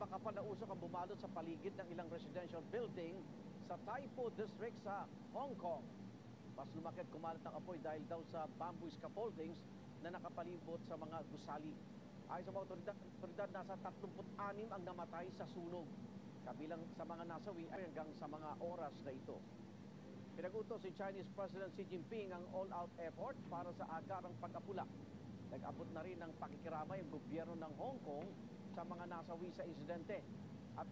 makapal na usok ang bumalot sa paligid ng ilang residential building sa Taipo District sa Hong Kong. Mas lumaki at kumalat ng apoy dahil daw sa bamboo scaffoldings na nakapalibot sa mga gusali. Ayon sa mga otoridad, nasa 36 ang namatay sa sunog. Kabilang sa mga nasawi ay hanggang sa mga oras na ito. Pinag-utos si Chinese President Xi Jinping ang all-out effort para sa agarang pag-apula. Nag-abot na rin ng pakikiramay ang gobyerno ng Hong Kong sa mga nasawi sa insidente at